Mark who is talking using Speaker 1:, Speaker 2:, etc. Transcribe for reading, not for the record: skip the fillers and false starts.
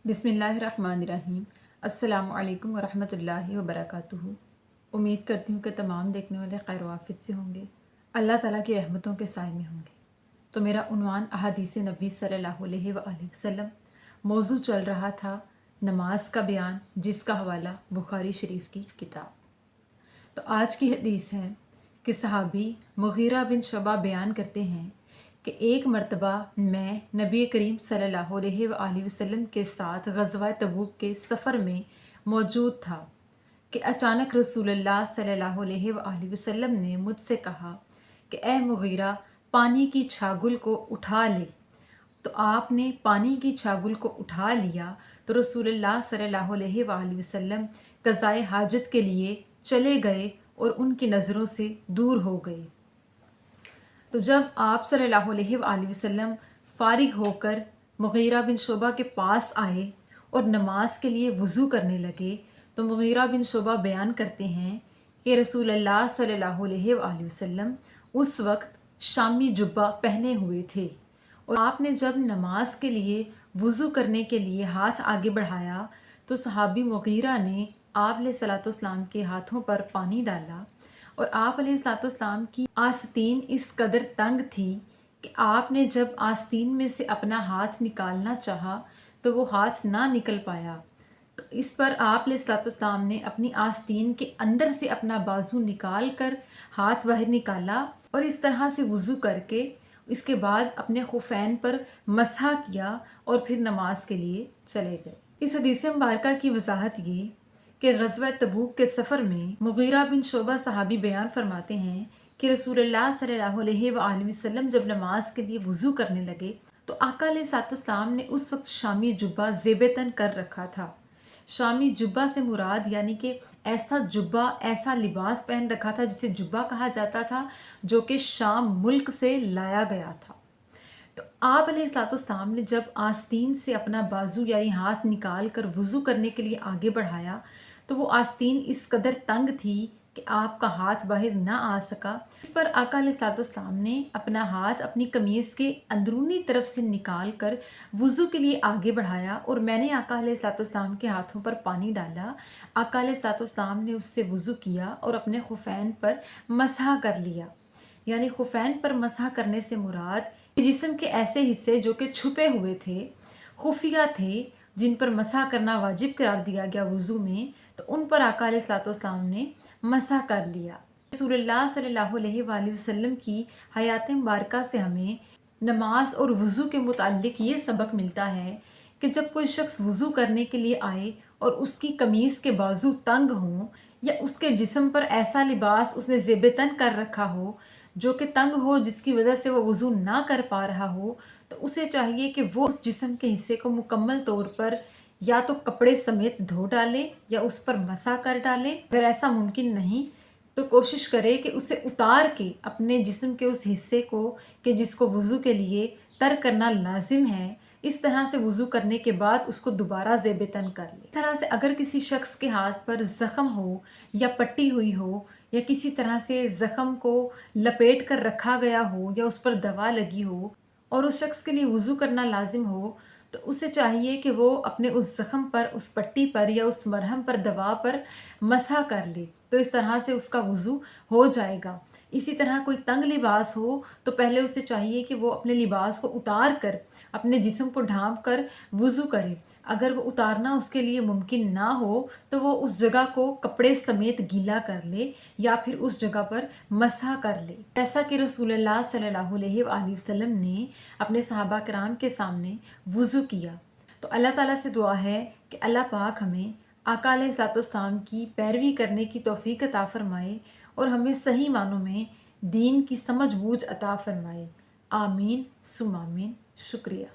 Speaker 1: बिस्मिल्लाहिर्रहमानिर्रहीम। अस्सलामु अलैकुम वरहमतुल्लाहि वबरकातुहू। उम्मीद करती हूँ कि तमाम देखने वाले खैर वाफियत से होंगे, अल्लाह ताला की रहमतों के साए में होंगे। तो मेरा उन्वान अहादीस नबी सल्लल्लाहु अलैहि वसल्लम मौजू चल रहा था नमाज का बयान, जिसका हवाला बुखारी शरीफ की किताब। तो आज की हदीस है कि सहाबी मुगीरा बिन शबा बयान करते हैं कि एक मर्तबा मैं नबी करीम सल्लल्लाहु अलैहि वसल्लम के साथ ग़ज़वा तबूक के सफ़र में मौजूद था कि अचानक रसूलुल्लाह सल्लल्लाहु अलैहि वसल्लम ने मुझसे कहा कि ए मुगीरा, पानी की छागुल को उठा ले। तो आपने पानी की छागुल को उठा लिया तो रसूलुल्लाह सल्लल्लाहु अलैहि वसल्लम क़ज़ाए हाजत के लिए चले गए और उनकी नज़रों से दूर हो गए। तो जब आप सल्लल्लाहु अलैहि वसल्लम फ़ारिग होकर मुगीरा बिन शुबा के पास आए और नमाज के लिए वज़ू करने लगे, तो मुगीरा बिन शुबा बयान करते हैं कि रसूलुल्लाह सल्लल्लाहु अलैहि वसल्लम उस वक्त शामी जुब्बा पहने हुए थे और आपने जब नमाज के लिए वज़ू करने के लिए हाथ आगे बढ़ाया तो सहाबी मुगीरा ने आप अलैहिस्सलाम के हाथों पर पानी डाला और आप अलैहिस्सलाम की आस्तीन इस कदर तंग थी कि आपने जब आस्तीन में से अपना हाथ निकालना चाहा तो वो हाथ ना निकल पाया। तो इस पर आप अलैहिस्सलाम ने अपनी आस्तीन के अंदर से अपना बाजू निकाल कर हाथ बाहर निकाला और इस तरह से वज़ू करके इसके बाद अपने खुफैन पर मसहा किया और फिर नमाज के लिए चले गए। इस हदीस मुबारका की वजाहत ये कि ग़ज़वा तबूक के सफ़र में मुगीरा बिन शोबा सहाबी बयान फरमाते हैं कि रसूलुल्लाह सल्लल्लाहु अलैहि वसल्लम जब नमाज के लिए वज़ू करने लगे तो आका अलैहिस्सलाम ने उस वक्त शामी जुब्बा ज़ेबतन कर रखा था। शामी जुब्बा से मुराद यानी कि ऐसा जुब्बा, ऐसा लिबास पहन रखा था जिसे जुब्बा कहा जाता था, जो कि शाम मुल्क से लाया गया था। तो आप अलैहिस्सलाम ने जब आस्तीन से अपना बाजू यानी हाथ निकाल कर वज़ू करने के लिए आगे बढ़ाया तो वो आस्तीन इस कदर तंग थी कि आपका हाथ बाहर ना आ सका। इस पर आका अलैहिस्सलाम ने अपना हाथ अपनी कमीज़ के अंदरूनी तरफ से निकाल कर वज़ू के लिए आगे बढ़ाया और मैंने आका अलैहिस्सलाम के हाथों पर पानी डाला। आका अलैहिस्सलाम ने उससे वज़ू किया और अपने खुफैन पर मसहा कर लिया। यानी खुफैन पर मसहा करने से मुराद जिस्म के ऐसे हिस्से जो कि छुपे हुए थे, खुफिया थे, जिन पर मसहा करना वाजिब करार दिया गया वज़ू में, तो उन पर आका अलैहिस्सलाम ने मसहा कर लिया। रसूलुल्लाह सल्लल्लाहु अलैहि वसल्लम की हयात मुबारका से हमें नमाज और वज़ू के मुताल्लिक़ ये सबक मिलता है कि जब कोई शख्स वज़ू करने के लिए आए और उसकी कमीज़ के बाजू तंग हों या उसके जिस्म पर ऐसा लिबास उसने ज़ेबतन कर रखा हो जो कि तंग हो, जिसकी वजह से वो वज़ू ना कर पा रहा हो, तो उसे चाहिए कि वो उस जिस्म के हिस्से को मुकम्मल तौर पर या तो कपड़े समेत धो डाले या उस पर मसा कर डाले। अगर ऐसा मुमकिन नहीं तो कोशिश करे कि उसे उतार के अपने जिस्म के उस हिस्से को कि जिसको वज़ू के लिए तर्क करना लाजिम है, इस तरह से वज़ू करने के बाद उसको दोबारा ज़ेबतन कर ले। इस तरह से अगर किसी शख्स के हाथ पर ज़ख़म हो या पट्टी हुई हो या किसी तरह से ज़ख़म को लपेट कर रखा गया हो या उस पर दवा लगी हो और उस शख्स के लिए वज़ू करना लाजिम हो, तो उसे चाहिए कि वो अपने उस ज़ख़म पर, उस पट्टी पर या उस मरहम पर, दवा पर मसहा कर ले, तो इस तरह से उसका वज़ू हो जाएगा। इसी तरह कोई तंग लिबास हो तो पहले उसे चाहिए कि वो अपने लिबास को उतार कर अपने जिस्म को ढांप कर वज़ू करे। अगर वो उतारना उसके लिए मुमकिन ना हो तो वो उस जगह को कपड़े समेत गीला कर ले या फिर उस जगह पर मसहा कर ले, जैसा कि रसूलुल्लाह सल्लल्लाहु अलैहि वसल्लम ने अपने सहाबा किराम के सामने वज़ू किया। तो अल्लाह ताला से दुआ है कि अल्लाह पाक हमें आका अलैहिस्सलाम की पैरवी करने की तौफीक अता फ़रमाए और हमें सही मानों में दीन की समझ बूझ अता फ़रमाए। आमीन सुम आमीन। शुक्रिया।